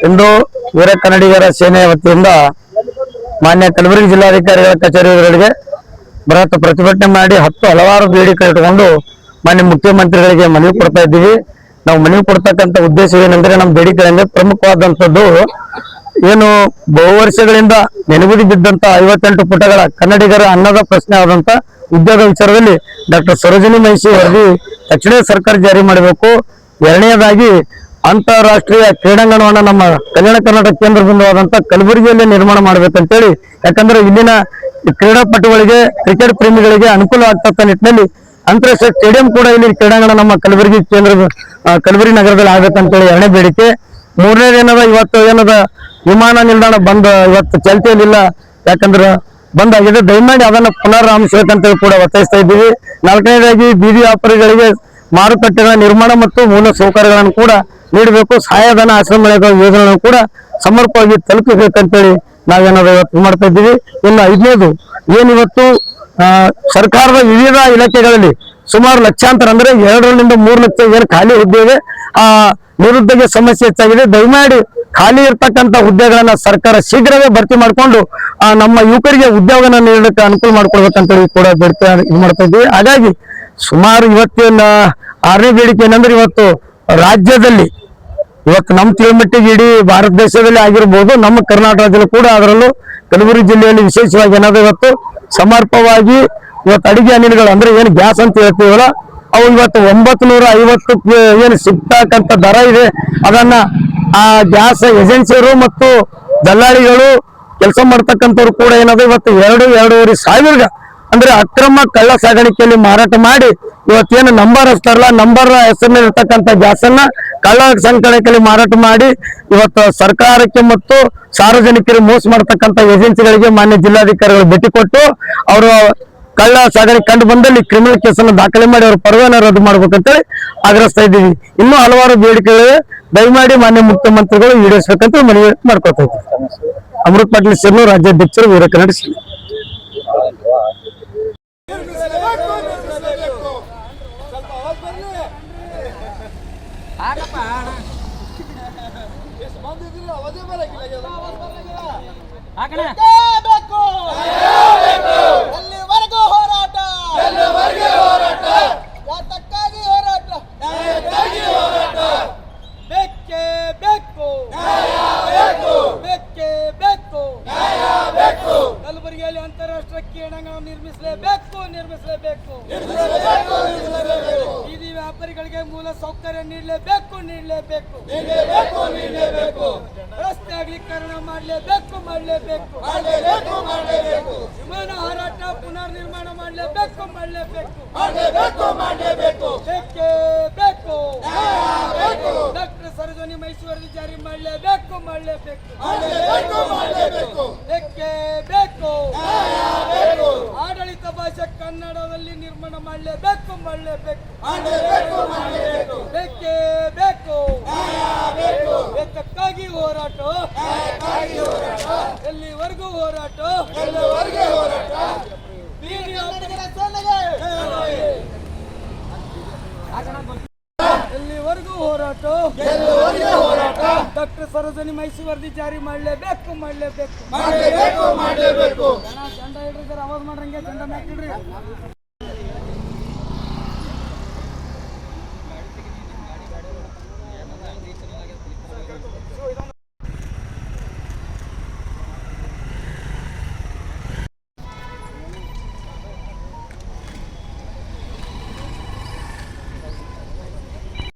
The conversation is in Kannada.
ಇಂದು ವೀರ ಕನ್ನಡಿಗರ ಸೇನೆ ವತಿಯಿಂದ ಮಾನ್ಯ ಕಲಬುರಗಿ ಜಿಲ್ಲಾಧಿಕಾರಿಗಳ ಕಚೇರಿಗಳಿಗೆ ಬೃಹತ್ ಪ್ರತಿಭಟನೆ ಮಾಡಿ ಹಲವಾರು ಬೇಡಿಕೆ ಇಟ್ಟುಕೊಂಡು ಮಾನ್ಯ ಮುಖ್ಯಮಂತ್ರಿಗಳಿಗೆ ಮನವಿ ಕೊಡ್ತಾ ಇದ್ದೀವಿ. ನಾವು ಮನವಿ ಕೊಡ್ತಕ್ಕಂಥ ಉದ್ದೇಶ ಏನಂದ್ರೆ ನಮ್ಮ ಬೇಡಿಕೆಗಳಿಂದ ಪ್ರಮುಖವಾದಂಥದ್ದು ಏನು ಬಹು ವರ್ಷಗಳಿಂದ ನೆನಗುದಿ ಬಿದ್ದಂತ 58 ಪುಟಗಳ ಕನ್ನಡಿಗರ ಅನ್ನದ ಪ್ರಶ್ನೆ ಆದಂತ ಉದ್ಯೋಗ ವಿಚಾರದಲ್ಲಿ ಡಾಕ್ಟರ್ ಸರೋಜಿನಿ ಮಹಿಷಿ ವರದಿ ತಕ್ಷಣ ಸರ್ಕಾರ ಜಾರಿ ಮಾಡಬೇಕು. ಎರಡನೇದಾಗಿ ಅಂತಾರಾಷ್ಟ್ರೀಯ ಕ್ರೀಡಾಂಗಣವನ್ನ ನಮ್ಮ ಕಲ್ಯಾಣ ಕರ್ನಾಟಕ ಕೇಂದ್ರ ಬಿಂದುವಾದಂತ ಕಲಬುರಗಿಯಲ್ಲಿ ನಿರ್ಮಾಣ ಮಾಡ್ಬೇಕಂತೇಳಿ, ಯಾಕಂದ್ರೆ ಇಲ್ಲಿನ ಕ್ರೀಡಾಪಟುಗಳಿಗೆ ಕ್ರಿಕೆಟ್ ಪ್ರೇಮಿಗಳಿಗೆ ಅನುಕೂಲ ಆಗ್ತಕ್ಕ ನಿಟ್ಟಿನಲ್ಲಿ ಅಂತಾರಾಷ್ಟ್ರೀಯ ಸ್ಟೇಡಿಯಂ ಕೂಡ ಇಲ್ಲಿ ಕ್ರೀಡಾಂಗಣ ನಮ್ಮ ಕಲಬುರಗಿ ಕಲಬುರಗಿ ನಗರದಲ್ಲಿ ಆಗ್ಬೇಕಂತೇಳಿ ಎರಡನೇ ಬೇಡಿಕೆ. ಮೂರನೇದೇನದ ಇವತ್ತು ಏನದ ವಿಮಾನ ನಿಲ್ದಾಣ ಬಂದ್ ಇವತ್ತು ಚಾಲ್ತಿಯಲ್ಲಿಲ್ಲ, ಯಾಕಂದ್ರೆ ಬಂದಾಗಿದೆ. ದಯಮಾಡಿ ಅದನ್ನ ಪುನರಾರಂಭಿಸಬೇಕಂತೇಳಿ ಕೂಡ ಒತ್ತಾಯಿಸ್ತಾ ಇದ್ದೀವಿ. ನಾಲ್ಕನೇದಾಗಿ ಬೀದಿ ವ್ಯಾಪಾರಿಗಳಿಗೆ ಮಾರುಕಟ್ಟೆಗಳ ನಿರ್ಮಾಣ ಮತ್ತು ಮೂಲ ಸೌಕರ್ಯಗಳನ್ನು ಕೂಡ ನೀಡಬೇಕು. ಸಹಾಯಧನ ಆಶ್ರಮಗಳ ಯೋಜನೆಗಳನ್ನು ಕೂಡ ಸಮರ್ಪಕವಾಗಿ ತಲುಪಬೇಕಂತೇಳಿ ನಾವೇನಾದ್ರು ಇವತ್ತು ಮಾಡ್ತಾ ಇದ್ದೀವಿ. ಇನ್ನು ಐದನೇದು ಏನಿವತ್ತು ಸರ್ಕಾರದ ವಿವಿಧ ಇಲಾಖೆಗಳಲ್ಲಿ ಸುಮಾರು ಲಕ್ಷಾಂತರ ಅಂದ್ರೆ 2ರಿಂದ 3 ಲಕ್ಷ ಏನು ಖಾಲಿ ಹುದ್ದೆ ಇದೆ, ಆ ನಿರುದ್ಯೋಗ ಸಮಸ್ಯೆ ಹೆಚ್ಚಾಗಿದೆ. ದಯಮಾಡಿ ಖಾಲಿ ಇರ್ತಕ್ಕಂಥ ಹುದ್ದೆಗಳನ್ನ ಸರ್ಕಾರ ಶೀಘ್ರವೇ ಭರ್ತಿ ಮಾಡಿಕೊಂಡು ನಮ್ಮ ಯುವಕರಿಗೆ ಉದ್ಯೋಗನ ನೀಡಲಿಕ್ಕೆ ಅನುಕೂಲ ಮಾಡ್ಕೊಳ್ಬೇಕಂತೇಳಿ ಕೂಡ ಬೇಡಿಕೆ ಇದು ಮಾಡ್ತಾ ಇದ್ದೀವಿ. ಹಾಗಾಗಿ ಸುಮಾರು ಇವತ್ತಿನ 6ನೇ ಬೇಡಿಕೆ ಏನಂದ್ರೆ ಇವತ್ತು ರಾಜ್ಯದಲ್ಲಿ ಇವತ್ತು ನಮ್ಮ ತಿಳುಮಟ್ಟಿಗೆ ಇಡೀ ಭಾರತ ದೇಶದಲ್ಲಿ ಆಗಿರ್ಬೋದು, ನಮ್ಮ ಕರ್ನಾಟಕ ರಾಜ್ಯದಲ್ಲಿ ಕೂಡ ಅದರಲ್ಲೂ ಕಲಬುರಗಿ ಜಿಲ್ಲೆಯಲ್ಲಿ ವಿಶೇಷವಾಗಿ ಏನಾದ್ರು ಇವತ್ತು ಸಮರ್ಪವಾಗಿ ಇವತ್ತು ಅಡಿಗೆ ಅನಿಲಗಳು ಅಂದ್ರೆ ಏನು ಗ್ಯಾಸ್ ಅಂತ ಹೇಳ್ತೀವಲ್ಲ, ಅವು ಇವತ್ತು 950 ಏನು ಸಿಗ್ತಕ್ಕಂಥ ದರ ಇದೆ. ಅದನ್ನ ಆ ಗ್ಯಾಸ್ ಏಜೆನ್ಸಿಯರು ಮತ್ತು ದಲ್ಲಾಳಿಗಳು ಕೆಲಸ ಮಾಡ್ತಕ್ಕಂಥವ್ರು ಕೂಡ ಏನಾದ್ರು ಇವತ್ತು 2-2.5 ಸಾವಿರ ಅಂದ್ರೆ ಅಕ್ರಮ ಕಳ್ಳ ಸಾಗಾಣಿಕೆಯಲ್ಲಿ ಮಾರಾಟ ಮಾಡಿ ಇವತ್ತೇನು ನಂಬರ್ ಹಚ್ತಾರಲ್ಲ, ನಂಬರ್ ಹೆಸರಿನಲ್ಲಿ ಇರ್ತಕ್ಕಂಥ ಗ್ಯಾಸ್ ಅನ್ನ ಕಳ್ಳ ಸಾಗಾಣಿಕೆಯಲ್ಲಿ ಮಾರಾಟ ಮಾಡಿ ಇವತ್ತು ಸರ್ಕಾರಕ್ಕೆ ಮತ್ತು ಸಾರ್ವಜನಿಕರಿಗೆ ಮೋಸ ಮಾಡ್ತಕ್ಕಂಥ ಏಜೆನ್ಸಿಗಳಿಗೆ ಮಾನ್ಯ ಜಿಲ್ಲಾಧಿಕಾರಿಗಳು ಭೇಟಿ ಕೊಟ್ಟು ಅವರು ಕಳ್ಳ ಸಾಗಾಣಿಕೆ ಕಂಡು ಬಂದಲ್ಲಿ ಕ್ರಿಮಿನಲ್ ಕೇಸನ್ನು ದಾಖಲೆ ಮಾಡಿ ಅವ್ರ ಪರವಾನ ರದ್ದು ಮಾಡ್ಬೇಕಂತೇಳಿ ಆಗ್ರಹಿಸ್ತಾ ಇದ್ದೀವಿ. ಇನ್ನೂ ಹಲವಾರು ಬೇಡಿಕೆಗಳಿವೆ, ದಯಮಾಡಿ ಮಾನ್ಯ ಮುಖ್ಯಮಂತ್ರಿಗಳು ಈಡೇರಿಸಬೇಕಂತ ಮನವಿ ಮಾಡ್ಕೊತಾ ಇದ್ದೀವಿ. ಅಮೃತ್ ಪಾಟೀಲ್ ಶೆನ್ನೂರು, ರಾಜ್ಯಾಧ್ಯಕ್ಷರು, ವೀರ ಕನ್ನಡ ಸೇನೆ. ಕಲಬುರಗಿಯಲ್ಲಿ ಅಂತಾರಾಷ್ಟ್ರೀಯ ಕ್ರೀಡಾಂಗಣ ನಿರ್ಮಿಸಲೇಬೇಕು. ಬೀದಿ ವ್ಯಾಪಾರಿಗಳಿಗೆ ಮೂಲ ಸೌಕರ್ಯ ನೀಡಲೇಬೇಕು. ರಸ್ತೆ ಅಗಲೀಕರಣ ಮಾಡಲೇಬೇಕು. ವಿಮಾನ ಹಾರಾಟ ಪುನರ್ ನಿರ್ಮಾಣ ಮಾಡಲೇಬೇಕು. ಬೇಕೇ ಬೇಕು. ಡಾಕ್ಟರ್ ಸರೋಜಿನಿ ಮಹಿಷಿ ವರದಿ ಜಾರಿ ಮಾಡಲೇಬೇಕು. ಬೇಕೇ ಬೇಕು. ಆಡಳಿತ ಭಾಷೆ ಕನ್ನಡದಲ್ಲಿ ನಿರ್ಮಾಣ ಮಾಡಲೇಬೇಕು. ಬೇಕೇ ಬೇಕು. ಬೇಕಕ್ಕಾಗಿ ಹೋರಾಟ, ಎಲ್ಲಿವರೆಗೂ ಹೋರಾಟ, ಎಲ್ಲಿವರೆಗೂ ಹೋರಾಟ. ಡಾಕ್ಟರ್ ಸರೋಜಿನಿ ಮಹಿಷಿ ವರದಿ ಜಾರಿ ಮಾಡಲೇಬೇಕು. ಜೆಂಡಾ ಹಿಡ್ರಿ, ಆವಾಜ್ ಮಾಡ್ರಂಗೆ ಜೆಂಡಾ ಮ್ಯಾಕ್ ಇಡ್ರಿ.